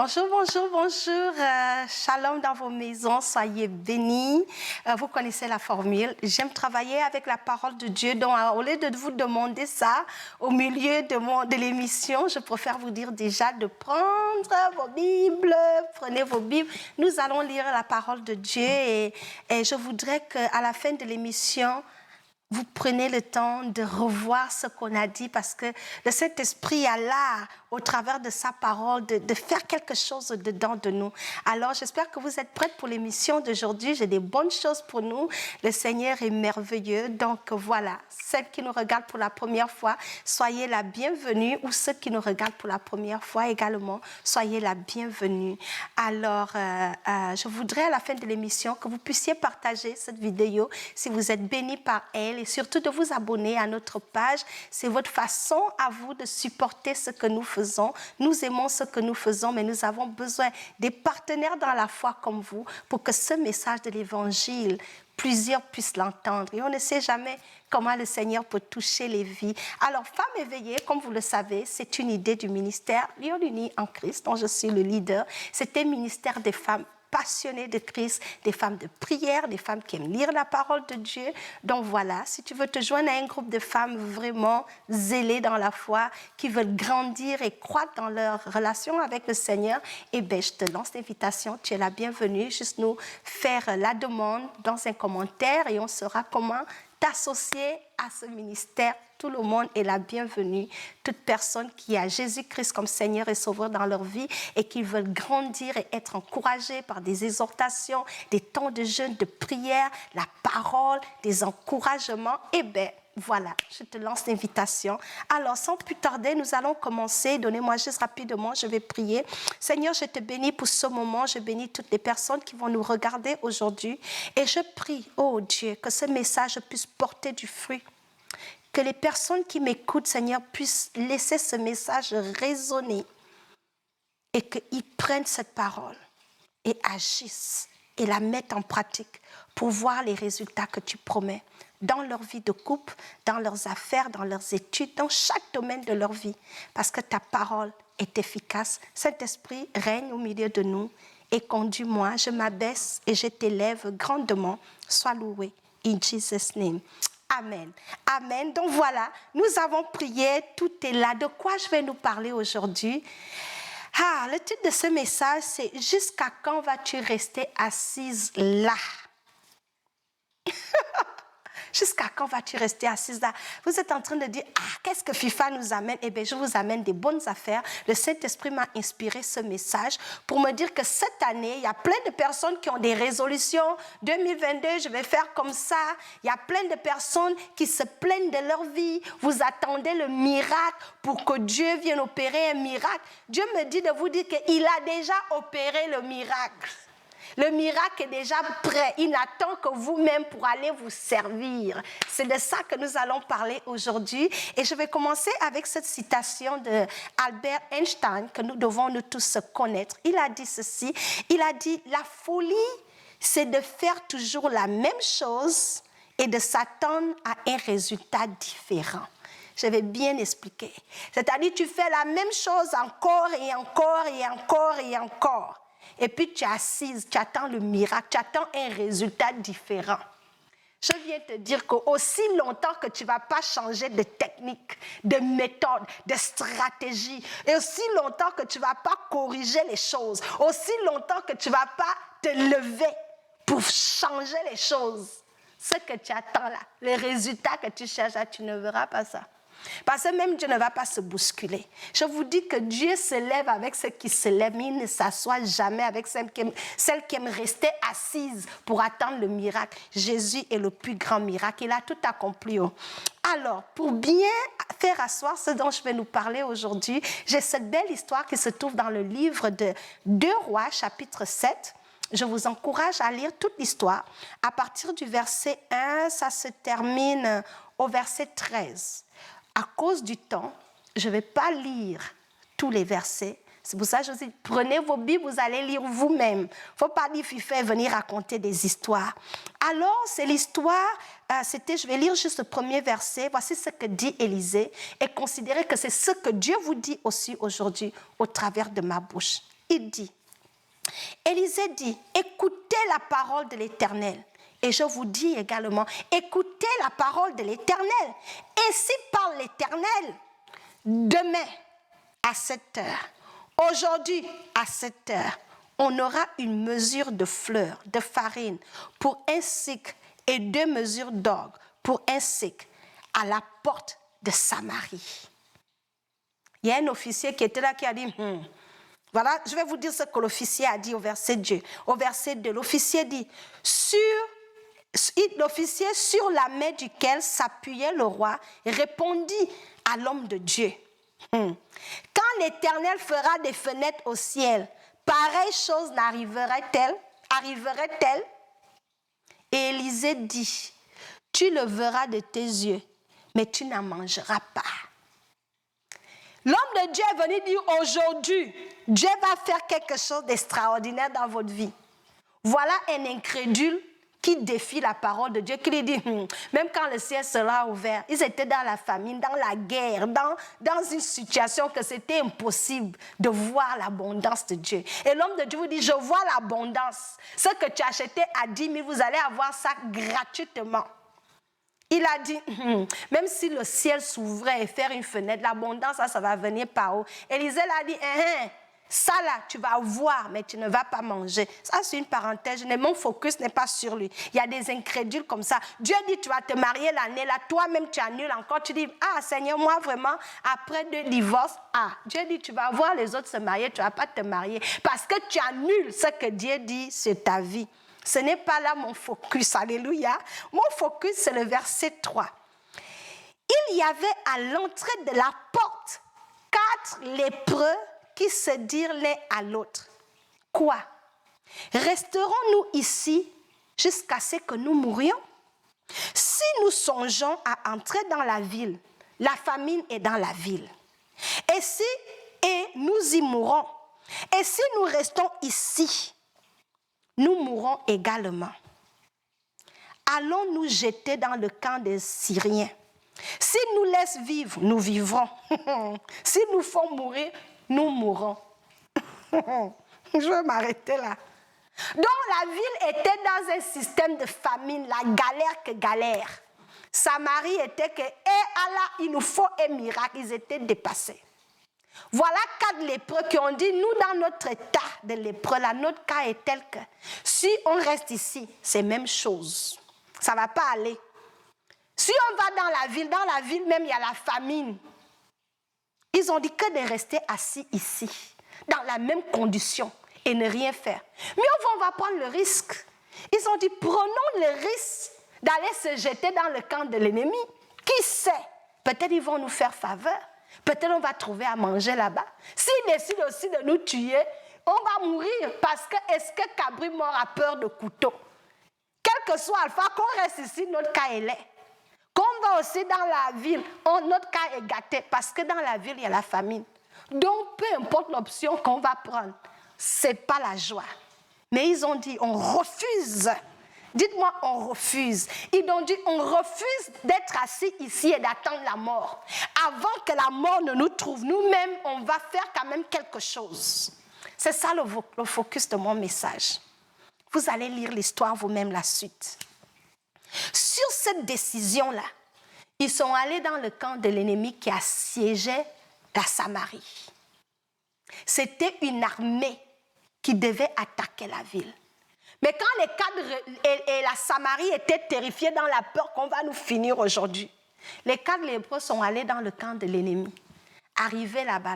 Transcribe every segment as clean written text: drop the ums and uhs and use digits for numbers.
Bonjour, bonjour, bonjour. Shalom dans vos maisons, soyez bénis. Vous connaissez la formule. J'aime travailler avec la parole de Dieu. Donc, au lieu de vous demander ça au milieu de l'émission, je préfère vous dire déjà de prendre vos Bibles. Prenez vos Bibles. Nous allons lire la parole de Dieu et je voudrais qu'à la fin de l'émission, vous prenez le temps de revoir ce qu'on a dit parce que le Saint-Esprit a l'art, au travers de sa parole, de faire quelque chose dedans de nous. Alors, j'espère que vous êtes prêtes pour l'émission d'aujourd'hui. J'ai des bonnes choses pour nous. Le Seigneur est merveilleux. Donc, voilà, celles qui nous regardent pour la première fois, soyez la bienvenue. Ou ceux qui nous regardent pour la première fois également, soyez la bienvenue. Alors, je voudrais à la fin de l'émission que vous puissiez partager cette vidéo si vous êtes bénis par elle. Et surtout de vous abonner à notre page. C'est votre façon à vous de supporter ce que nous faisons. Nous aimons ce que nous faisons, mais nous avons besoin des partenaires dans la foi comme vous pour que ce message de l'Évangile, plusieurs puissent l'entendre. Et on ne sait jamais comment le Seigneur peut toucher les vies. Alors, Femmes éveillées, comme vous le savez, c'est une idée du ministère Lyon Unis en Christ, dont je suis le leader. C'est un ministère des femmes passionnées de Christ, des femmes de prière, des femmes qui aiment lire la parole de Dieu. Donc voilà, si tu veux te joindre à un groupe de femmes vraiment zélées dans la foi, qui veulent grandir et croître dans leur relation avec le Seigneur, eh bien, je te lance l'invitation, tu es la bienvenue. Juste nous faire la demande dans un commentaire et on saura comment t'associer à ce ministère. Tout le monde est la bienvenue. Toute personne qui a Jésus-Christ comme Seigneur et Sauveur dans leur vie et qui veulent grandir et être encouragés par des exhortations, des temps de jeûne, de prière, la parole, des encouragements, eh bien, voilà, je te lance l'invitation. Alors, sans plus tarder, nous allons commencer. Donnez-moi juste rapidement, je vais prier. Seigneur, je te bénis pour ce moment. Je bénis toutes les personnes qui vont nous regarder aujourd'hui. Et je prie, oh Dieu, que ce message puisse porter du fruit. Que les personnes qui m'écoutent, Seigneur, puissent laisser ce message résonner et qu'ils prennent cette parole et agissent et la mettent en pratique pour voir les résultats que tu promets dans leur vie de couple, dans leurs affaires, dans leurs études, dans chaque domaine de leur vie. Parce que ta parole est efficace. Saint-Esprit règne au milieu de nous et conduis-moi. Je m'abaisse et je t'élève grandement. Sois loué. In Jesus' name. Amen. Amen. Donc voilà, nous avons prié, tout est là. De quoi je vais nous parler aujourd'hui? Le titre de ce message, c'est « Jusqu'à quand vas-tu rester assise là ?» Jusqu'à quand vas-tu rester assise là? Vous êtes en train de dire, qu'est-ce que FIFA nous amène? Eh bien, je vous amène des bonnes affaires. Le Saint-Esprit m'a inspiré ce message pour me dire que cette année, il y a plein de personnes qui ont des résolutions. 2022, je vais faire comme ça. Il y a plein de personnes qui se plaignent de leur vie. Vous attendez le miracle pour que Dieu vienne opérer un miracle. Dieu me dit de vous dire qu'il a déjà opéré le miracle. Le miracle est déjà prêt. Il n'attend que vous-même pour aller vous servir. C'est de ça que nous allons parler aujourd'hui. Et je vais commencer avec cette citation d'Albert Einstein que nous devons nous tous connaître. Il a dit ceci. Il a dit, la folie, c'est de faire toujours la même chose et de s'attendre à un résultat différent. Je vais bien expliquer. C'est-à-dire, tu fais la même chose encore et encore et encore et encore. Et puis tu es assise, tu attends le miracle, tu attends un résultat différent. Je viens te dire qu'aussi longtemps que tu ne vas pas changer de technique, de méthode, de stratégie, et aussi longtemps que tu ne vas pas corriger les choses, aussi longtemps que tu ne vas pas te lever pour changer les choses, ce que tu attends là, les résultats que tu cherches là, tu ne verras pas ça. Parce que même Dieu ne va pas se bousculer. Je vous dis que Dieu se lève avec ceux qui se lèvent, mais il ne s'assoit jamais avec celles qui aiment rester assises pour attendre le miracle. Jésus est le plus grand miracle. Il a tout accompli. Alors, pour bien faire asseoir ce dont je vais nous parler aujourd'hui, j'ai cette belle histoire qui se trouve dans le livre de 2 Rois, chapitre 7. Je vous encourage à lire toute l'histoire. À partir du verset 1, ça se termine au verset 13. À cause du temps, je ne vais pas lire tous les versets. C'est pour ça que je vous dis, prenez vos Bibles, vous allez lire vous-même. Il ne faut pas dire FIFA venir raconter des histoires. Alors, c'est l'histoire, je vais lire juste le premier verset. Voici ce que dit Élisée et considérez que c'est ce que Dieu vous dit aussi aujourd'hui au travers de ma bouche. il dit, Élisée dit, écoutez la parole de l'Éternel. Et je vous dis également, écoutez la parole de l'Éternel. Et si parle l'Éternel, demain à 7 heures, aujourd'hui à 7 heures, on aura une mesure de fleur, de farine pour un cycle et 2 mesures d'orge pour un cycle à la porte de Samarie. Il y a un officier qui était là qui a dit, voilà, je vais vous dire ce que l'officier a dit au verset 2. Au verset 2, l'officier dit, l'officier sur la main duquel s'appuyait le roi répondit à l'homme de Dieu. Quand l'Éternel fera des fenêtres au ciel, pareille chose arriverait-elle? Et Élisée dit, tu le verras de tes yeux, mais tu n'en mangeras pas. L'homme de Dieu est venu dire aujourd'hui, Dieu va faire quelque chose d'extraordinaire dans votre vie. Voilà un incrédule qui défie la parole de Dieu, qui lui dit, même quand le ciel sera ouvert, ils étaient dans la famine, dans la guerre, dans une situation que c'était impossible de voir l'abondance de Dieu. Et l'homme de Dieu vous dit, je vois l'abondance. Ce que tu achetais à 10 000, vous allez avoir ça gratuitement. Il a dit, même si le ciel s'ouvrait et faire une fenêtre, l'abondance, ça va venir par haut. Élisée l'a dit, ça là, tu vas voir, mais tu ne vas pas manger. Ça, c'est une parenthèse. Mon focus n'est pas sur lui. Il y a des incrédules comme ça. Dieu dit, tu vas te marier l'année là. Toi-même, tu annules encore. Tu dis, ah Seigneur, moi vraiment, après 2 divorces, Dieu dit, tu vas voir les autres se marier, tu ne vas pas te marier. Parce que tu annules ce que Dieu dit sur ta vie. Ce n'est pas là mon focus. Alléluia. Mon focus, c'est le verset 3. Il y avait à l'entrée de la porte 4 lépreux qui se dirent l'un à l'autre. Quoi? Resterons-nous ici jusqu'à ce que nous mourions? Si nous songeons à entrer dans la ville, la famine est dans la ville. Et nous y mourrons. Et si nous restons ici, nous mourrons également. Allons nous jeter dans le camp des Syriens. S'ils nous laissent vivre, nous vivrons. S'ils nous font mourir, nous mourrons. Je vais m'arrêter là. Donc la ville était dans un système de famine, la galère que galère. Samarie était que, Allah, il nous faut un miracle, ils étaient dépassés. Voilà 4 lépreux qui ont dit, nous dans notre état de lépreux, là, notre cas est tel que si on reste ici, c'est même chose. Ça ne va pas aller. Si on va dans la ville même, il y a la famine. Ils ont dit que de rester assis ici, dans la même condition et ne rien faire. Mais on va prendre le risque. Ils ont dit, prenons le risque d'aller se jeter dans le camp de l'ennemi. Qui sait? Peut-être ils vont nous faire faveur. Peut-être on va trouver à manger là-bas. S'ils décident aussi de nous tuer, on va mourir. Parce que est-ce que Cabri mort a peur de couteau? Quel que soit Alpha, qu'on reste ici, notre cas est laid. Qu'on va aussi dans la ville, notre cas est gâté. Parce que dans la ville, il y a la famine. Donc, peu importe l'option qu'on va prendre, ce n'est pas la joie. Mais ils ont dit, on refuse. Dites-moi, on refuse. Ils ont dit, on refuse d'être assis ici et d'attendre la mort. Avant que la mort ne nous trouve, nous-mêmes, on va faire quand même quelque chose. C'est ça le focus de mon message. Vous allez lire l'histoire vous-même, la suite. Sur cette décision-là, ils sont allés dans le camp de l'ennemi qui assiégeait la Samarie. C'était une armée qui devait attaquer la ville. Mais quand les cadres et la Samarie étaient terrifiés dans la peur qu'on va nous finir aujourd'hui, les 4 lépreux sont allés dans le camp de l'ennemi. Arrivés là-bas,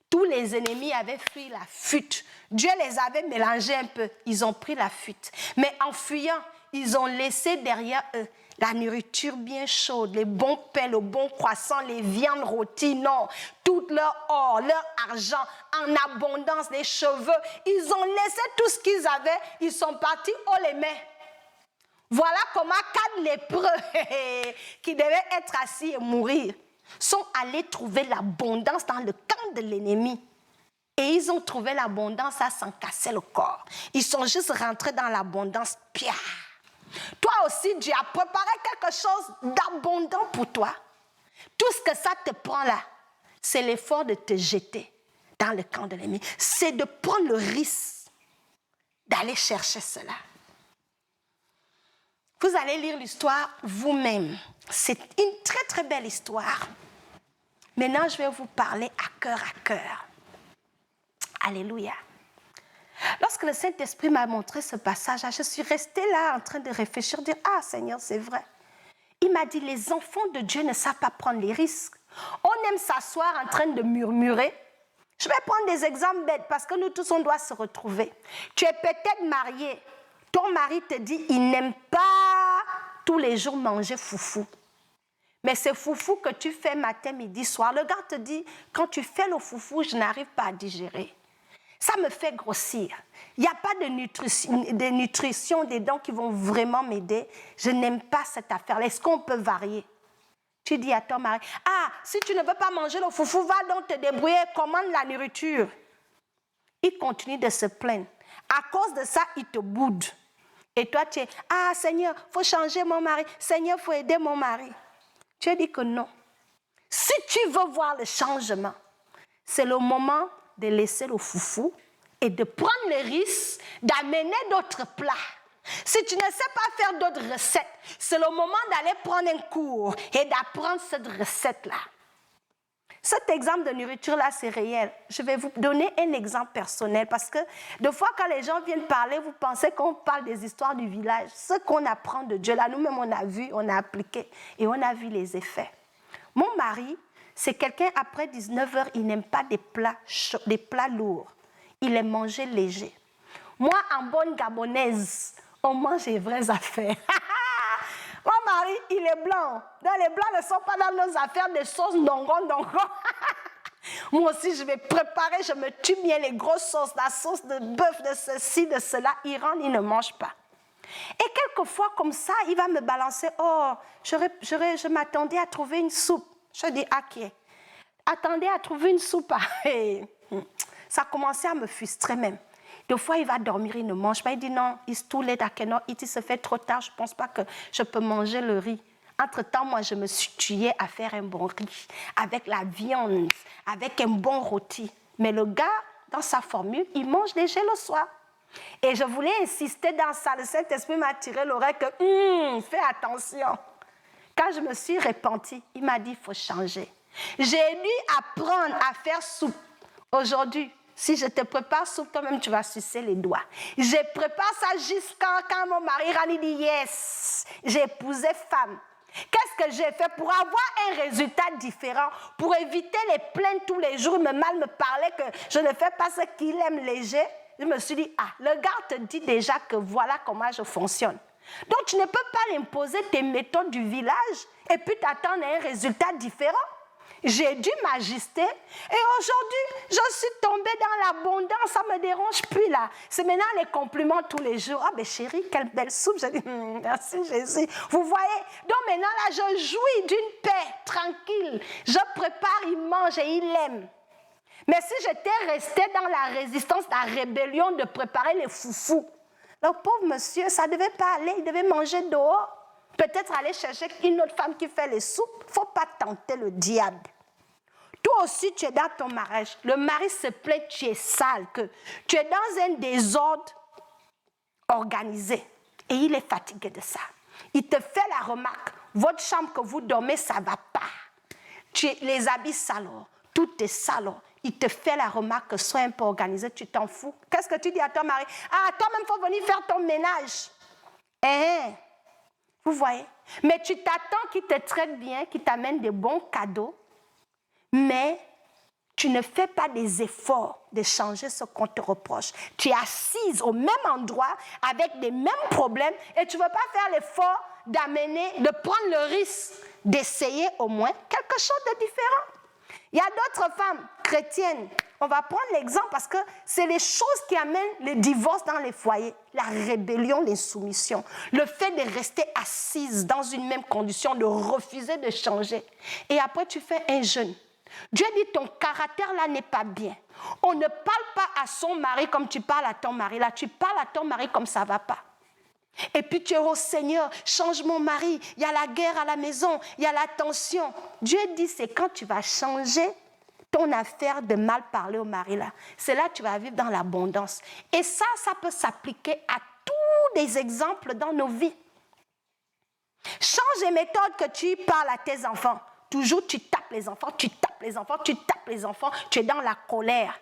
tous les ennemis avaient pris la fuite. Dieu les avait mélangés un peu. Ils ont pris la fuite. Mais en fuyant, ils ont laissé derrière eux la nourriture bien chaude, les bons pains, le bon croissant, les viandes rôties, non, tout leur or, leur argent en abondance, les cheveux. Ils ont laissé tout ce qu'ils avaient, ils sont partis haut les mains. Voilà comment 4 lépreux qui devaient être assis et mourir sont allés trouver l'abondance dans le camp de l'ennemi. Et ils ont trouvé l'abondance à s'en casser le corps. Ils sont juste rentrés dans l'abondance. Pia. Toi aussi, Dieu a préparé quelque chose d'abondant pour toi. Tout ce que ça te prend là, c'est l'effort de te jeter dans le camp de l'ennemi. C'est de prendre le risque d'aller chercher cela. Vous allez lire l'histoire vous-même. C'est une très très belle histoire. Maintenant, je vais vous parler à cœur. Alléluia. Lorsque le Saint-Esprit m'a montré ce passage, je suis restée là en train de réfléchir, dire « Ah Seigneur, c'est vrai. » Il m'a dit « Les enfants de Dieu ne savent pas prendre les risques. On aime s'asseoir en train de murmurer. » Je vais prendre des exemples bêtes parce que nous tous, on doit se retrouver. Tu es peut-être marié. Ton mari te dit, il n'aime pas tous les jours manger foufou. Mais c'est foufou que tu fais matin, midi, soir. Le gars te dit, quand tu fais le foufou, je n'arrive pas à digérer. Ça me fait grossir. Il n'y a pas de nutrition dedans qui vont vraiment m'aider. Je n'aime pas cette affaire-là. Est-ce qu'on peut varier? Tu dis à ton mari, ah, si tu ne veux pas manger le foufou, va donc te débrouiller, commande la nourriture. Il continue de se plaindre. À cause de ça, il te boude. Et toi, tu es, ah Seigneur, il faut changer mon mari. Seigneur, il faut aider mon mari. Tu as dit que non. Si tu veux voir le changement, c'est le moment de laisser le foufou et de prendre le risque d'amener d'autres plats. Si tu ne sais pas faire d'autres recettes, c'est le moment d'aller prendre un cours et d'apprendre cette recette-là. Cet exemple de nourriture-là, c'est réel. Je vais vous donner un exemple personnel parce que des fois, quand les gens viennent parler, vous pensez qu'on parle des histoires du village. Ce qu'on apprend de Dieu, là, nous-mêmes, on a vu, on a appliqué et on a vu les effets. Mon mari, c'est quelqu'un, après 19 heures, il n'aime pas des plats lourds. Il aime manger léger. Moi, en bonne gabonaise, on mange les vraies affaires. Mon mari, il est blanc. Les blancs ne sont pas dans nos affaires de sauce dongon. Moi aussi, je vais préparer, je me tue bien les grosses sauces, la sauce de bœuf, de ceci, de cela. Il rentre, il ne mange pas. Et quelquefois, comme ça, il va me balancer. Oh, je m'attendais à trouver une soupe. Je dis, ok. Attendez à trouver une soupe. Ça commençait à me frustrer même. Des fois, il va dormir, il ne mange pas. Il dit non, it's too late, I cannot eat. Il se fait trop tard, je ne pense pas que je peux manger le riz. Entre-temps, moi, je me suis tuée à faire un bon riz, avec la viande, avec un bon rôti. Mais le gars, dans sa formule, il mange léger le soir. Et je voulais insister dans ça. Le Saint-Esprit m'a tiré l'oreille que, fais attention. Quand je me suis repentie, il m'a dit, il faut changer. J'ai dû apprendre à faire soupe. Aujourd'hui, si je te prépare soupe, toi-même, tu vas sucer les doigts. Je prépare ça jusqu'à quand mon mari Rani dit yes, j'ai épousé femme. Qu'est-ce que j'ai fait pour avoir un résultat différent, pour éviter les plaintes tous les jours, me parlait que je ne fais pas ce qu'il aime léger. Je me suis dit, le gars te dit déjà que voilà comment je fonctionne. Donc, tu ne peux pas l'imposer tes méthodes du village et puis t'attendre à un résultat différent. J'ai dû m'ajuster et aujourd'hui, je suis tombée dans l'abondance, ça ne me dérange plus là. C'est maintenant les compliments tous les jours. Ah ben chérie, quelle belle soupe. Je dis, merci Jésus. Vous voyez, donc maintenant là, je jouis d'une paix tranquille. Je prépare, il mange et il aime. Mais si j'étais restée dans la résistance, la rébellion de préparer les foufous, le pauvre monsieur, ça ne devait pas aller, il devait manger dehors. Peut-être aller chercher une autre femme qui fait les soupes. Il ne faut pas tenter le diable. Toi aussi, tu es dans ton mariage. Le mari se plaît, tu es sale, que tu es dans un désordre organisé. Et il est fatigué de ça. Il te fait la remarque. Votre chambre que vous dormez, ça ne va pas. Les habits salons, tout est salon. Il te fait la remarque que sois un peu organisé, tu t'en fous. Qu'est-ce que tu dis à ton mari? Ah, toi-même, il faut venir faire ton ménage. Vous voyez? Mais tu t'attends qu'il te traite bien, qu'il t'amène des bons cadeaux, mais tu ne fais pas des efforts de changer ce qu'on te reproche. Tu es assise au même endroit, avec les mêmes problèmes, et tu ne veux pas faire l'effort de prendre le risque d'essayer au moins quelque chose de différent. Il y a d'autres femmes chrétiennes. On va prendre l'exemple parce que c'est les choses qui amènent le divorce dans les foyers. La rébellion, l'insoumission. Le fait de rester assise dans une même condition, de refuser de changer. Et après, tu fais un jeûne. Dieu dit, ton caractère là n'est pas bien. On ne parle pas à son mari comme tu parles à ton mari. Là, tu parles à ton mari comme ça ne va pas. Et puis tu es au Seigneur, change mon mari, il y a la guerre à la maison, il y a la tension. Dieu dit, c'est quand tu vas changer ton affaire de mal parler au mari là. C'est là que tu vas vivre dans l'abondance. Et ça peut s'appliquer à tous les exemples dans nos vies. Change les méthodes que tu parles à tes enfants. Toujours tu tapes les enfants, tu tapes les enfants, tu tapes les enfants, tu es dans la colère.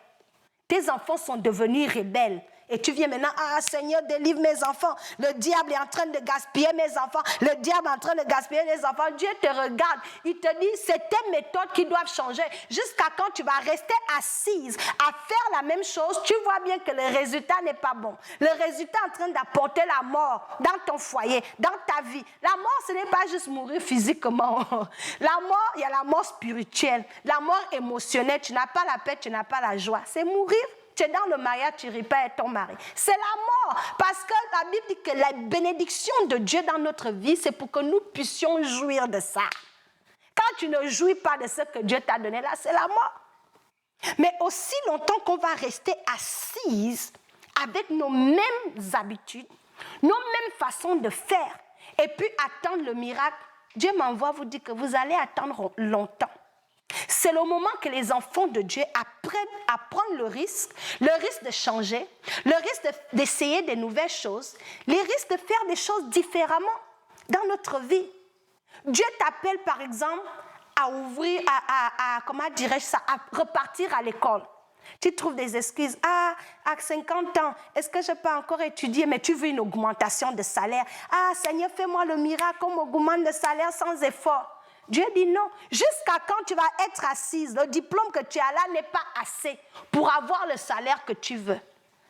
Tes enfants sont devenus rebelles. Et tu viens maintenant, ah Seigneur, délivre mes enfants. Le diable est en train de gaspiller mes enfants. Le diable est en train de gaspiller les enfants. Dieu te regarde. Il te dit, c'est tes méthodes qui doivent changer. Jusqu'à quand tu vas rester assise à faire la même chose, tu vois bien que le résultat n'est pas bon. Le résultat est en train d'apporter la mort dans ton foyer, dans ta vie. La mort, ce n'est pas juste mourir physiquement. La mort, il y a la mort spirituelle, la mort émotionnelle. Tu n'as pas la paix, tu n'as pas la joie. C'est mourir. Tu es dans le mariage, tu ris pas avec ton mari. C'est la mort. Parce que la Bible dit que la bénédiction de Dieu dans notre vie, c'est pour que nous puissions jouir de ça. Quand tu ne jouis pas de ce que Dieu t'a donné là, c'est la mort. Mais aussi longtemps qu'on va rester assise avec nos mêmes habitudes, nos mêmes façons de faire, et puis attendre le miracle, Dieu m'envoie vous dire que vous allez attendre longtemps. C'est le moment que les enfants de Dieu apprennent à prendre le risque de changer, le risque d'essayer des nouvelles choses, les risques de faire des choses différemment dans notre vie. Dieu t'appelle par exemple à ouvrir, comment dirais-je ça, à repartir à l'école. Tu trouves des excuses. Ah, à 50 ans, est-ce que je peux encore étudier? Mais tu veux une augmentation de salaire. Ah, Seigneur, fais-moi le miracle, qu'on m'augmente de salaire sans effort. Dieu dit non. Jusqu'à quand tu vas être assise? Le diplôme que tu as là n'est pas assez pour avoir le salaire que tu veux.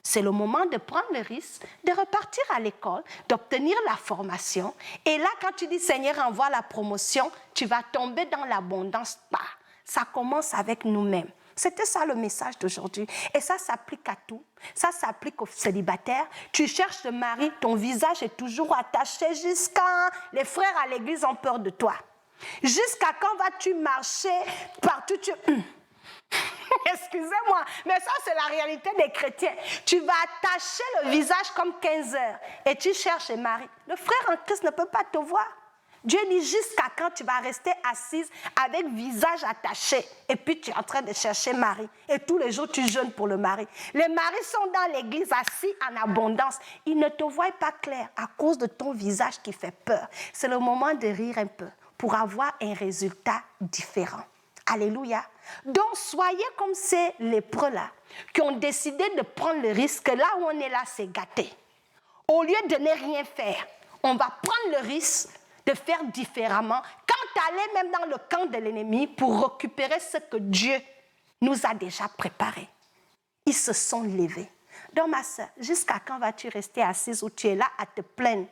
C'est le moment de prendre le risque, de repartir à l'école, d'obtenir la formation. Et là, quand tu dis, Seigneur, envoie la promotion, tu vas tomber dans l'abondance. Ça commence avec nous-mêmes. C'était ça le message d'aujourd'hui. Et ça s'applique à tout. Ça s'applique aux célibataires. Tu cherches le mari, ton visage est toujours attaché jusqu'à... Les frères à l'église ont peur de toi. Jusqu'à quand vas-tu marcher partout? Excusez-moi, mais ça c'est la réalité des chrétiens. Tu vas attacher le visage comme 15 heures et tu cherches le mari. Le frère en Christ ne peut pas te voir. Dieu dit jusqu'à quand tu vas rester assise avec visage attaché et puis tu es en train de chercher mari. Et tous les jours tu jeûnes pour le mari. Les maris sont dans l'église assis en abondance. Ils ne te voient pas clair à cause de ton visage qui fait peur. C'est le moment de rire un peu pour avoir un résultat différent. Alléluia. Donc, soyez comme ces lépreux-là qui ont décidé de prendre le risque. Là où on est là, c'est gâté. Au lieu de ne rien faire, on va prendre le risque de faire différemment, quand aller même dans le camp de l'ennemi pour récupérer ce que Dieu nous a déjà préparé. Ils se sont levés. Donc, ma soeur, jusqu'à quand vas-tu rester assise où tu es là à te plaindre?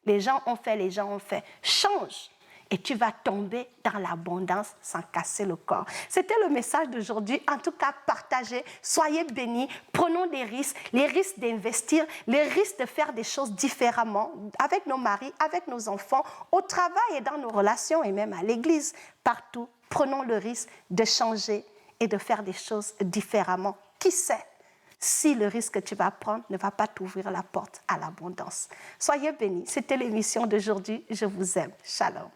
Les gens ont fait, les gens ont fait. Change. Et tu vas tomber dans l'abondance sans casser le corps. C'était le message d'aujourd'hui. En tout cas, partagez, soyez bénis, prenons des risques, les risques d'investir, les risques de faire des choses différemment avec nos maris, avec nos enfants, au travail et dans nos relations et même à l'église. Partout, prenons le risque de changer et de faire des choses différemment. Qui sait si le risque que tu vas prendre ne va pas t'ouvrir la porte à l'abondance. Soyez bénis. C'était l'émission d'aujourd'hui. Je vous aime. Shalom.